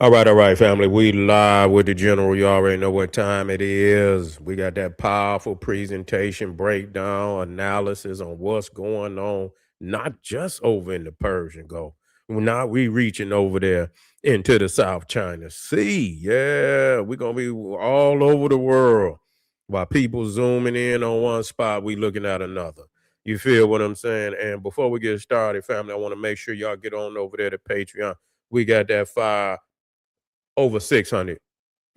All right, family. We live with the general. You already know what time it is. We got that powerful presentation, breakdown, analysis on what's going on, not just over in the Persian Gulf. Now we reaching over there into the South China Sea. Yeah, we're gonna be all over the world. While people zooming in on one spot, we looking at another. You feel what I'm saying? And before we get started, family, I want to make sure y'all get on over there to Patreon. We got that fire over 600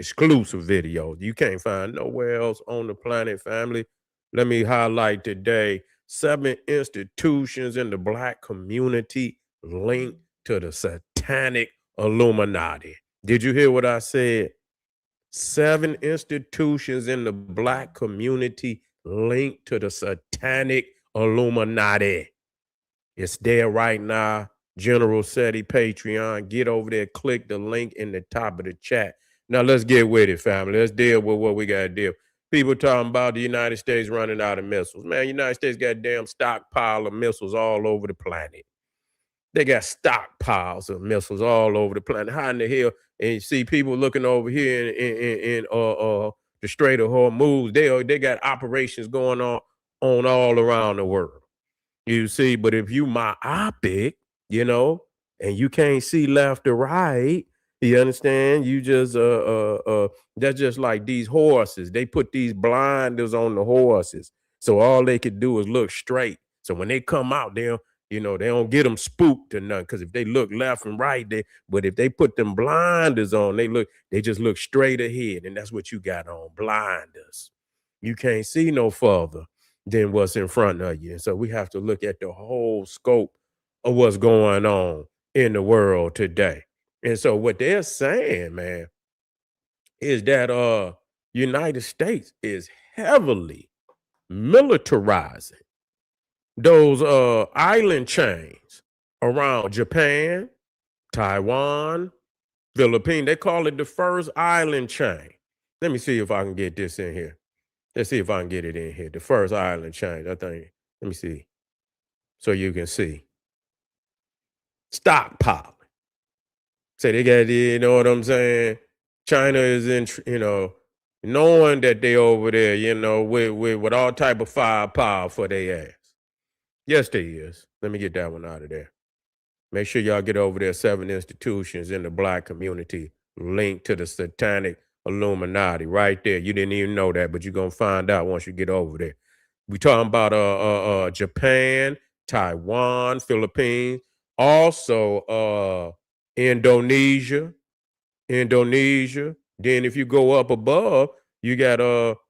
exclusive videos you can't find nowhere else on the planet, family. Let me highlight today 7 institutions in the Black community linked to the satanic Illuminati. Did you hear what I said? 7 institutions in the Black community linked to the satanic Illuminati. It's there right now. generalseti Patreon. Get over there, click the link in the top of the chat. Now let's get with it, family. Let's deal with what we got to deal. People talking about the United States running out of missiles. Man, United States got a damn stockpile of missiles all over the planet. They got stockpiles of missiles all over the planet. How in the hell? And you see people looking over here in the Strait of Hormuz. They got operations going on all around the world. You see, but if you myopic, you know, and you can't see left or right, you understand? You just that's just like these horses. They put these blinders on the horses, so all they could do is look straight. So when they come out, they don't get them spooked or nothing. Because if they look left and right, but if they put them blinders on, they just look straight ahead, and that's what you got on, blinders. You can't see no further than what's in front of you. And so we have to look at the whole scope of what's going on in the world today. And so what they're saying, man, is that United States is heavily militarizing those island chains around Japan, Taiwan, Philippines. They call it the first island chain. Let me see if I can get this in here. Let's see if I can get it in here. The first island chain, I think. Let me see. So you can see. Stockpiling. Say they got, you know what I'm saying? China is knowing that they over there, with all type of firepower for their ass. Yes, they is. Let me get that one out of there. Make sure y'all get over there. 7 institutions in the Black community linked to the satanic Illuminati right there. You didn't even know that, but you're gonna find out once you get over there. We talking about Japan, Taiwan, Philippines, also Indonesia, Indonesia. Then if you go up above, you got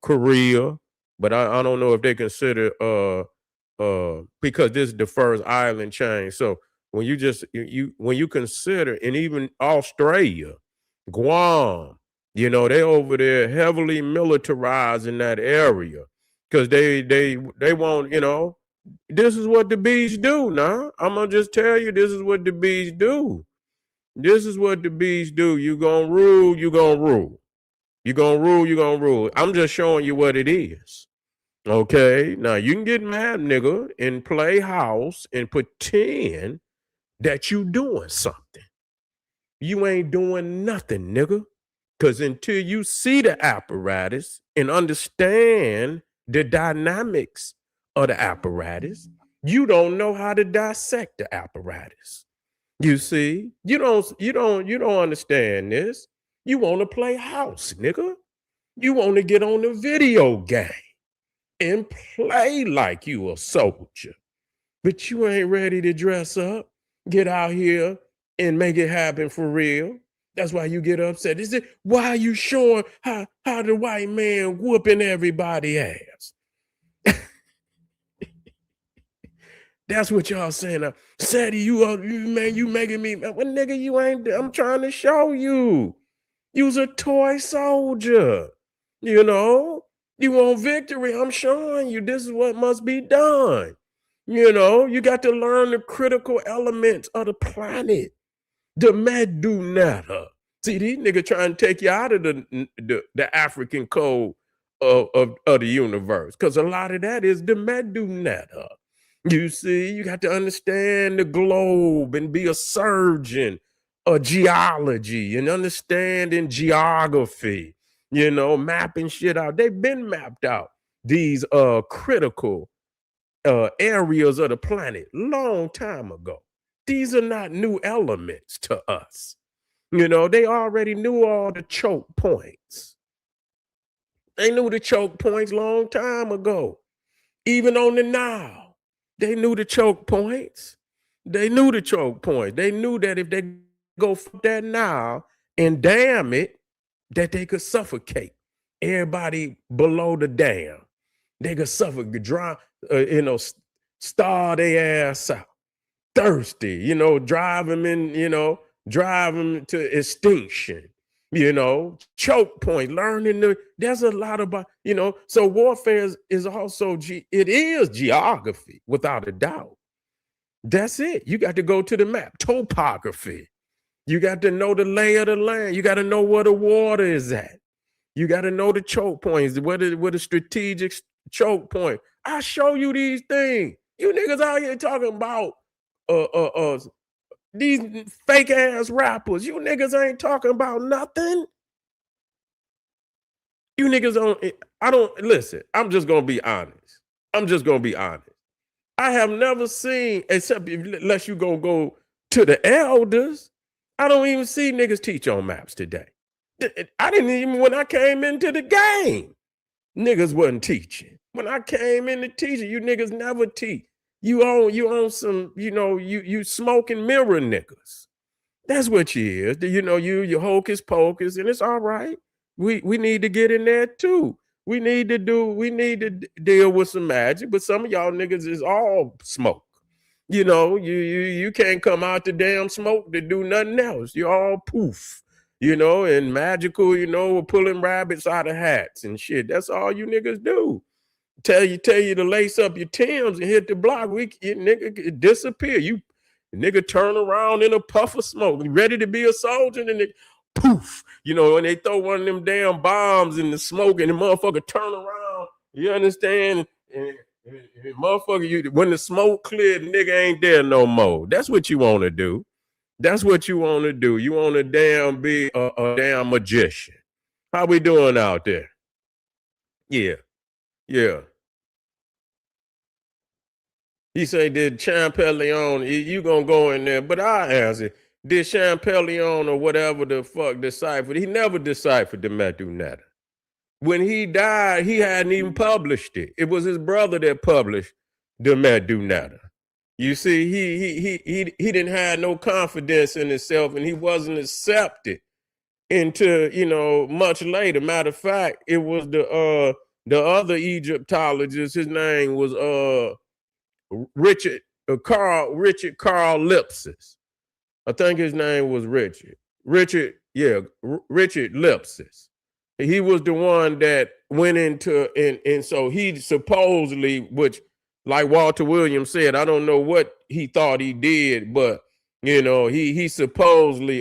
Korea, but I don't know if they consider because this is the first island chain. So when when you consider, and even Australia, Guam, they over there heavily militarized in that area because they want, this is what the bees do. Now I'm gonna just tell you, this is what the bees do. This is what the bees do. You gonna rule, you gonna rule. You gonna rule, you gonna rule. I'm just showing you what it is. Okay. Now you can get mad, nigga, and play house and pretend that you doing something. You ain't doing nothing, nigga. Cause until you see the apparatus and understand the dynamics of the apparatus, you don't know how to dissect the apparatus. You see, you don't understand this. You want to play house, nigga. You want to get on the video game and play like you a soldier, but you ain't ready to dress up, get out here and make it happen for real. That's why you get upset. Is it why you showing how the white man whooping everybody ass? That's what y'all saying. Sadie, you making me. Well, nigga, you ain't. I'm trying to show you. You's a toy soldier. You know, you want victory. I'm showing you this is what must be done. You got to learn the critical elements of the planet, the Medu. See, these niggas trying to take you out of the African code of the universe, because a lot of that is the Medu. You see, you got to understand the globe and be a surgeon geology and understanding geography, mapping shit out. They've been mapped out, these critical areas of the planet long time ago. These are not new elements to us. They already knew all the choke points. They knew the choke points long time ago. Even on the Nile, they knew the choke points. They knew the choke point. They knew that if they go for that Nile and dam it, that they could suffocate everybody below the dam. They could suffocate, drown, starve their ass out, thirsty, drive them drive them to extinction. Choke point, learning there's a lot about, so warfare is also, it is geography without a doubt. That's it. You got to go to the map, topography. You got to know the lay of the land. You got to know where the water is at. You got to know the choke points, where the strategic choke point. I show you these things. You niggas out here talking about these fake ass rappers. You niggas ain't talking about nothing. You niggas don't listen. I'm just gonna be honest. I have never seen, except unless you go to the elders, I don't even see niggas teach on maps today. I didn't even, when I came into the game, niggas wasn't teaching. When I came into teaching, you niggas never teach. You own some, you smoking mirror niggas. That's what you is. You hocus pocus, and it's all right. We need to get in there too. We need to deal with some magic, but some of y'all niggas is all smoke. You can't come out the damn smoke to do nothing else. You're all poof, and magical, pulling rabbits out of hats and shit. That's all you niggas do. Tell you to lace up your Timbs and hit the block. Nigga disappear. You nigga turn around in a puff of smoke, ready to be a soldier, and then poof, and they throw one of them damn bombs in the smoke, and the motherfucker turn around. You understand? And motherfucker, when the smoke cleared, nigga ain't there no more. That's what you want to do. That's what you want to do. You want to damn be a damn magician. How we doing out there? Yeah. He say, did Champellion, you gonna go in there, but I answer, did Champellion or whatever the fuck deciphered? He never deciphered the Medu. When he died, he hadn't even published it. It was his brother that published the Medu. You see, he didn't have no confidence in himself, and he wasn't accepted into, much later. Matter of fact, it was the other Egyptologist, his name was Richard Carl Lipsis. I think his name was Richard Lipsis. He was the one that went into, and so he supposedly, which, like Walter Williams said, I don't know what he thought he did, but he supposedly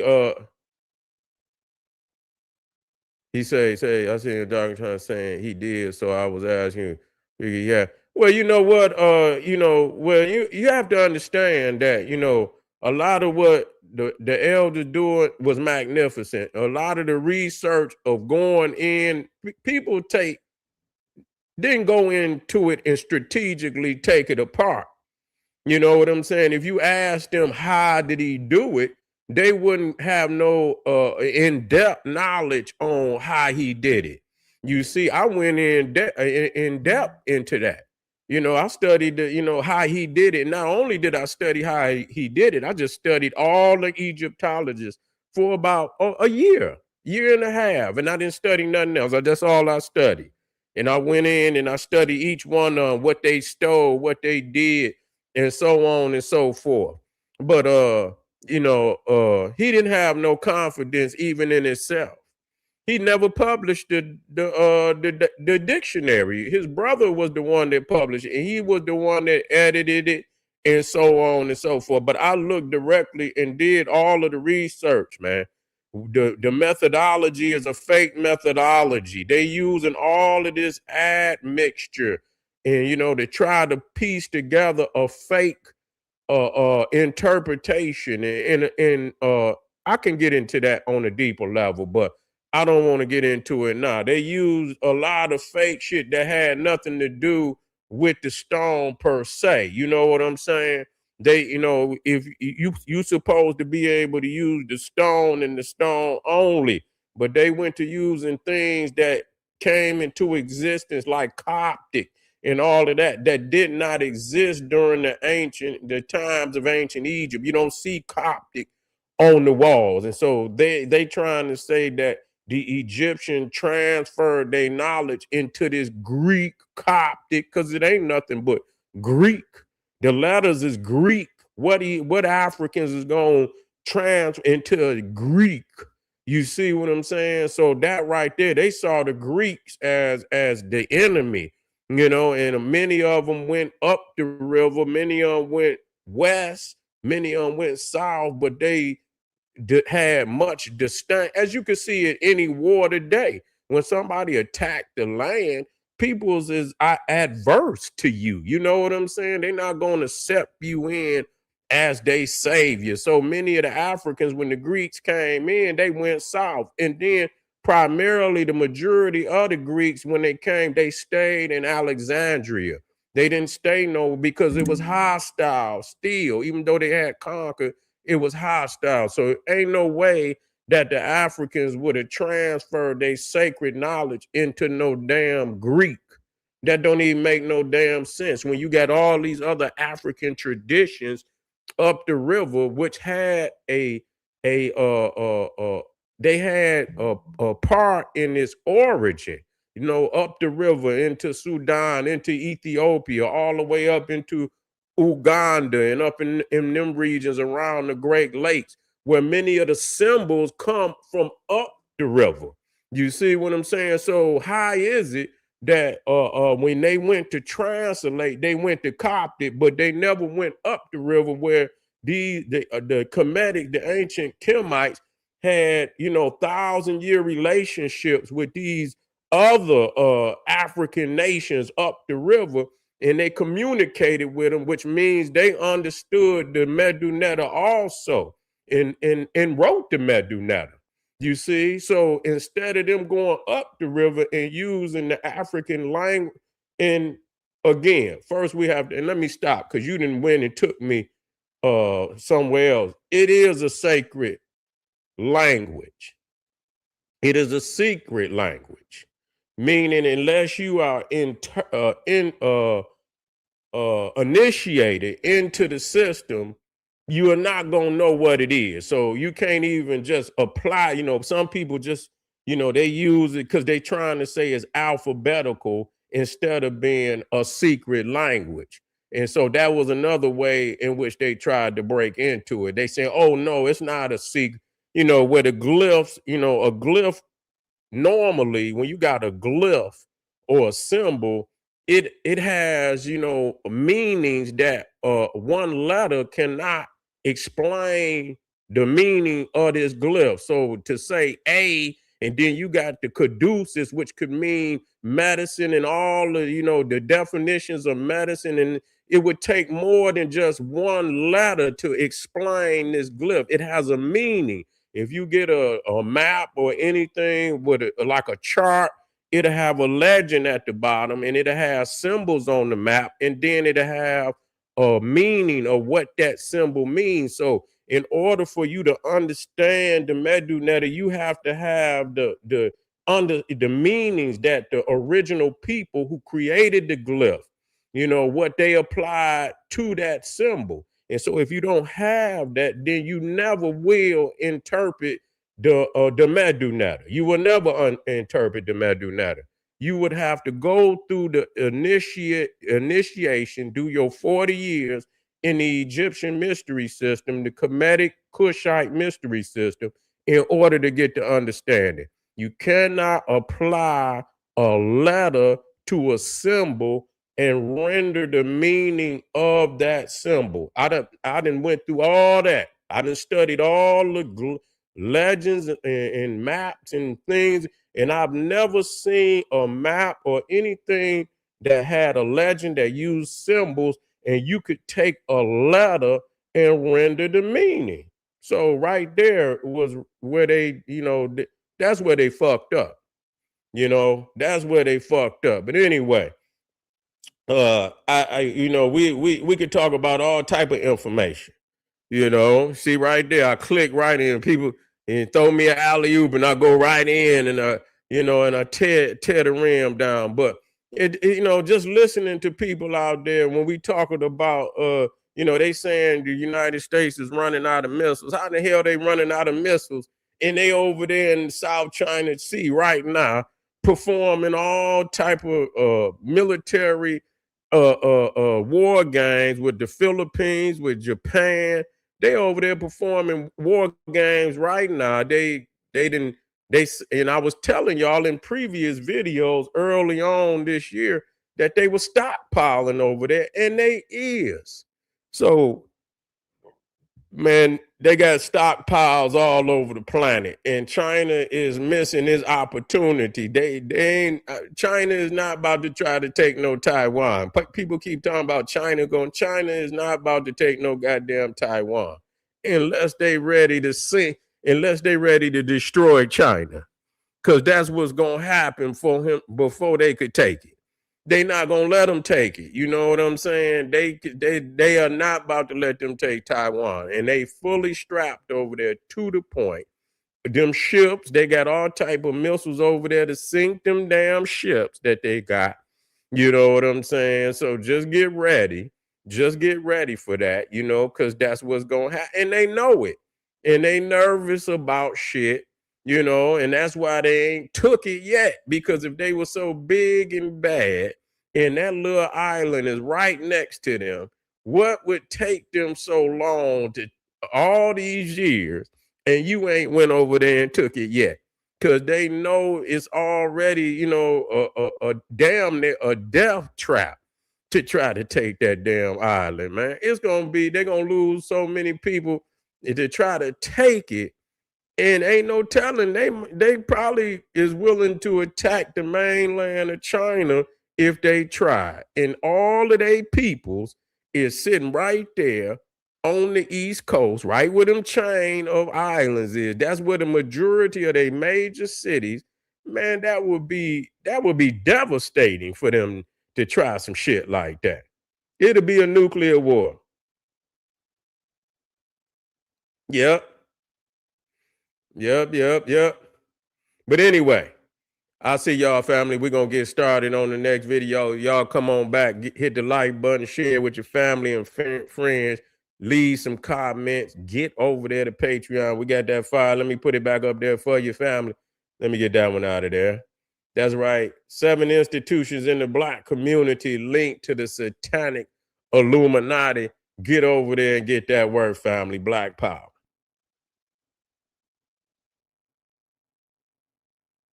he say I seen a doctor saying he did, so I was asking, yeah. Well, you know what? You have to understand that, a lot of what the elders doing was magnificent. A lot of the research of going in, people didn't go into it and strategically take it apart. You know what I'm saying? If you ask them how did he do it, they wouldn't have no in-depth knowledge on how he did it. You see, I went in depth into that. I studied how he did it. Not only did I study how he did it, I just studied all the Egyptologists for about a year and a half, and I didn't study nothing else. That's all I studied. And I went in and I studied each one of them, what they stole, what they did, and so on and so forth. But he didn't have no confidence even in himself. He never published the dictionary. His brother was the one that published it, and he was the one that edited it, and so on and so forth. But I looked directly and did all of the research, man. The methodology is a fake methodology. They using all of this admixture, and they try to piece together a fake interpretation. And I can get into that on a deeper level, but I don't want to get into it now. They used a lot of fake shit that had nothing to do with the stone per se. You know what I'm saying? They, if you supposed to be able to use the stone and the stone only, but they went to using things that came into existence like Coptic and all of that did not exist during the times of ancient Egypt. You don't see Coptic on the walls. And so they trying to say that the Egyptian transferred their knowledge into this Greek Coptic, because it ain't nothing but Greek. The letters is Greek. What Africans is going to trans into Greek? You see what I'm saying? So that right there, they saw the Greeks as the enemy, and many of them went up the river, many of them went west, many of them went south, but they had much disdain, as you can see in any war today. When somebody attacked the land, people's is adverse to you. You know what I'm saying? They're not going to accept you in as they savior. So many of the Africans, when the Greeks came in, they went south. And then primarily the majority of the Greeks, when they came, they stayed in Alexandria. They didn't stay because it was hostile still, even though they had conquered, it was hostile. So ain't no way that the Africans would have transferred their sacred knowledge into no damn Greek. That don't even make no damn sense when you got all these other African traditions up the river, which had a they had a part in its origin, up the river into Sudan, into Ethiopia, all the way up into Uganda and up in them regions around the Great Lakes, where many of the symbols come from up the river. You see what I'm saying? So how is it that when they went to translate, they went to Coptic, but they never went up the river where the Kemetic, the ancient Kemites, had 1,000-year relationships with these other African nations up the river, and they communicated with them, which means they understood the Medu also, and wrote the Medu. You see, so instead of them going up the river and using the African language, and again, first we have to, and let me stop because you didn't win and took me somewhere else. It is a sacred language. It is a secret language, meaning unless you are initiated into the system, you are not going to know what it is. So you can't even just apply. Some people just, they use it because they're trying to say it's alphabetical instead of being a secret language. And so that was another way in which they tried to break into it. They say, oh, no, it's not a secret, where the glyphs, a glyph, normally when you got a glyph or a symbol, it has meanings that one letter cannot explain the meaning of this glyph. So to say a, and then you got the caduceus, which could mean medicine, and all the definitions of medicine, and it would take more than just one letter to explain this glyph. It has a meaning. If you get a map or anything with like a chart, it'll have a legend at the bottom, and it'll have symbols on the map, and then it'll have a meaning of what that symbol means. So in order for you to understand the Medu, you have to have the meanings that the original people who created the glyph, what they applied to that symbol. And so if you don't have that, then you never will interpret the Medu. You will never interpret the Medu. You would have to go through the initiation, do your 40 years in the Egyptian mystery system, the Kemetic Kushite mystery system, in order to get the understanding. You cannot apply a letter to a symbol and render the meaning of that symbol. I done went through all that. I done studied all the legends and maps and things, and I've never seen a map or anything that had a legend that used symbols and you could take a letter and render the meaning. So right there was where they, that's where they fucked up. That's where they fucked up. But anyway, we could talk about all type of information. See right there, I click right in, people and throw me an alley oop, and I go right in, and and I tear the rim down. But just listening to people out there when we talking about, they saying the United States is running out of missiles. How the hell they running out of missiles? And they over there in South China Sea right now performing all type of military war games with the Philippines, with Japan. They over there performing war games right now. They didn't they and I was telling y'all in previous videos early on this year that they were stockpiling over there, and they is. So man, they got stockpiles all over the planet, and China is missing this opportunity. They ain't China is not about to try to take no Taiwan. People keep talking about China going. China is not about to take no goddamn Taiwan unless they ready to unless they ready to destroy China, because that's what's gonna happen for him before they could take it. They not gonna let them take it. You know what I'm saying? They are not about to let them take Taiwan, and they fully strapped over there to the point. Them ships, they got all type of missiles over there to sink them damn ships that they got. You know what I'm saying? So just get ready. Just get ready for that, because that's what's gonna happen. And they know it. And they nervous about shit, and that's why they ain't took it yet. Because if they were so big and bad, and that little island is right next to them, what would take them so long to all these years, and you ain't went over there and took it yet? Because they know it's already, a damn near a death trap to try to take that damn island, man. They're gonna lose so many people to try to take it, and ain't no telling, they probably is willing to attack the mainland of China if they try. And all of their peoples is sitting right there on the East Coast, right where them chain of islands is. That's where the majority of their major cities. Man, that would be devastating for them to try some shit like that. It'll be a nuclear war. Yep, yep. But anyway, I'll see y'all, family. We're going to get started on the next video. Y'all come on back, hit the like button, share with your family and friends, leave some comments, get over there to Patreon. We got that file. Let me put it back up there for your family. Let me get that one out of there. That's right. 7 institutions in the Black community linked to the satanic Illuminati. Get over there and get that word, family. Black power.